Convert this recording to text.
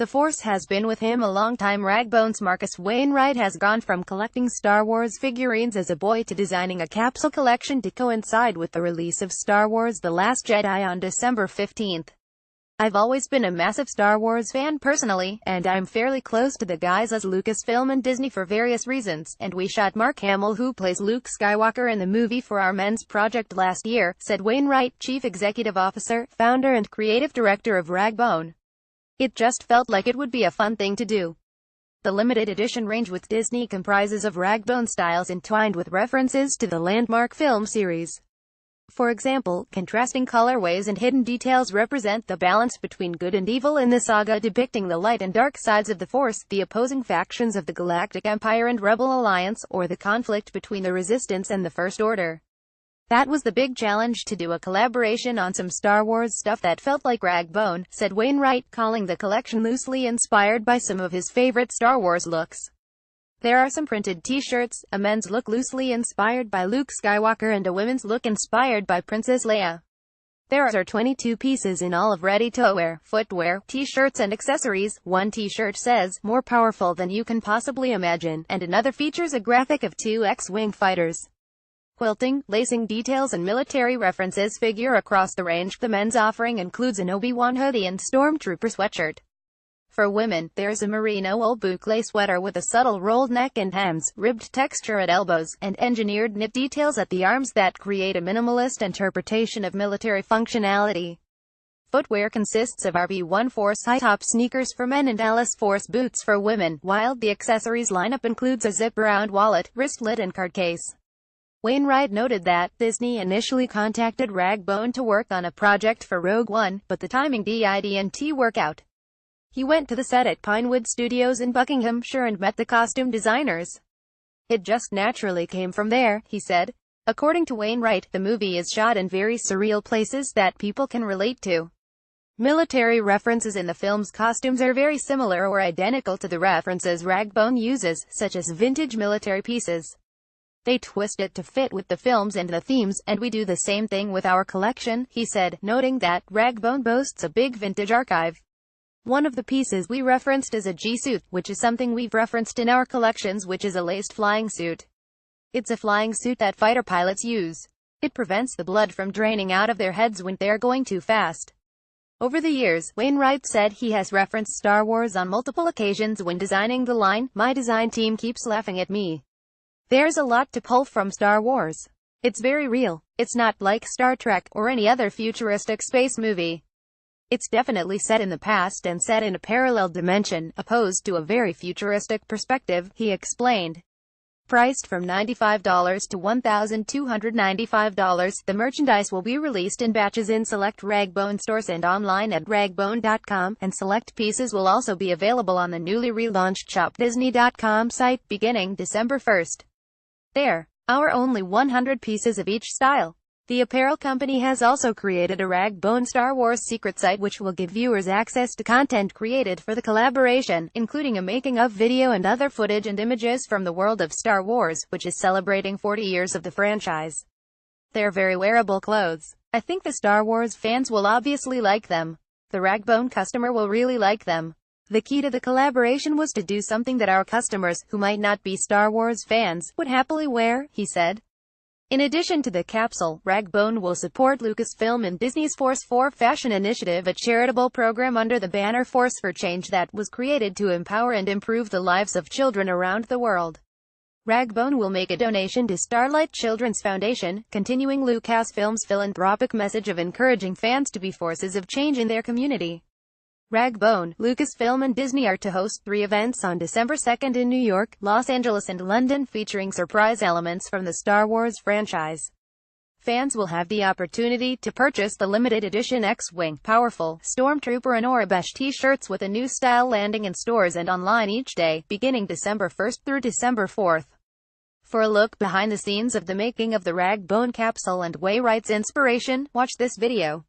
The Force has been with him a long time. Ragbone's Marcus Wainwright has gone from collecting Star Wars figurines as a boy to designing a capsule collection to coincide with the release of Star Wars The Last Jedi on December 15th. I've always been a massive Star Wars fan personally, and I'm fairly close to the guys at Lucasfilm and Disney for various reasons, and we shot Mark Hamill, who plays Luke Skywalker in the movie, for our men's project last year, said Wainwright, Chief Executive Officer, founder and creative director of Ragbone. It just felt like it would be a fun thing to do. The limited edition range with Disney comprises of Ragbone styles entwined with references to the landmark film series. For example, contrasting colorways and hidden details represent the balance between good and evil in the saga, depicting the light and dark sides of the Force, the opposing factions of the Galactic Empire and Rebel Alliance, or the conflict between the Resistance and the First Order. That was the big challenge, to do a collaboration on some Star Wars stuff that felt like Ragbone, said Wainwright, calling the collection loosely inspired by some of his favorite Star Wars looks. There are some printed t-shirts, a men's look loosely inspired by Luke Skywalker and a women's look inspired by Princess Leia. There are 22 pieces in all of ready-to-wear, footwear, t-shirts and accessories. One t-shirt says, "More powerful than you can possibly imagine," and another features a graphic of two X-Wing fighters. Quilting, lacing details and military references figure across the range. The men's offering includes an Obi-Wan hoodie and Stormtrooper sweatshirt. For women, there's a merino wool boucle sweater with a subtle rolled neck and hems, ribbed texture at elbows, and engineered knit details at the arms that create a minimalist interpretation of military functionality. Footwear consists of RB1 Force high-top sneakers for men and Alice Force boots for women, while the accessories lineup includes a zip-around wallet, wristlet and card case. Wainwright noted that Disney initially contacted Ragbone to work on a project for Rogue One, but the timing didn't work out. He went to the set at Pinewood Studios in Buckinghamshire and met the costume designers. It just naturally came from there, he said. According to Wainwright, the movie is shot in very surreal places that people can relate to. Military references in the film's costumes are very similar or identical to the references Ragbone uses, such as vintage military pieces. They twist it to fit with the films and the themes, and we do the same thing with our collection, he said, noting that Ragbone boasts a big vintage archive. One of the pieces we referenced is a G-suit, which is something we've referenced in our collections, which is a laced flying suit. It's a flying suit that fighter pilots use. It prevents the blood from draining out of their heads when they're going too fast. Over the years, Wainwright said he has referenced Star Wars on multiple occasions when designing the line. My design team keeps laughing at me. There's a lot to pull from Star Wars. It's very real. It's not like Star Trek or any other futuristic space movie. It's definitely set in the past and set in a parallel dimension, opposed to a very futuristic perspective, he explained. Priced from $95 to $1,295, the merchandise will be released in batches in select Ragbone stores and online at ragbone.com, and select pieces will also be available on the newly relaunched shopdisney.com site, beginning December 1st. There are only 100 pieces of each style. The apparel company has also created a Ragbone Star Wars secret site which will give viewers access to content created for the collaboration, including a making-of video and other footage and images from the world of Star Wars, which is celebrating 40 years of the franchise. They're very wearable clothes. I think the Star Wars fans will obviously like them. The Ragbone customer will really like them. The key to the collaboration was to do something that our customers, who might not be Star Wars fans, would happily wear, he said. In addition to the capsule, Ragbone will support Lucasfilm and Disney's Force for Fashion initiative, a charitable program under the banner Force for Change that was created to empower and improve the lives of children around the world. Ragbone will make a donation to Starlight Children's Foundation, continuing Lucasfilm's philanthropic message of encouraging fans to be forces of change in their community. Ragbone, Lucasfilm and Disney are to host 3 events on December 2nd in New York, Los Angeles and London, featuring surprise elements from the Star Wars franchise. Fans will have the opportunity to purchase the limited edition X-Wing, Powerful, Stormtrooper and Aurebesh t-shirts with a new style landing in stores and online each day, beginning December 1st through December 4th. For a look behind the scenes of the making of the Ragbone capsule and Wainwright's inspiration, watch this video.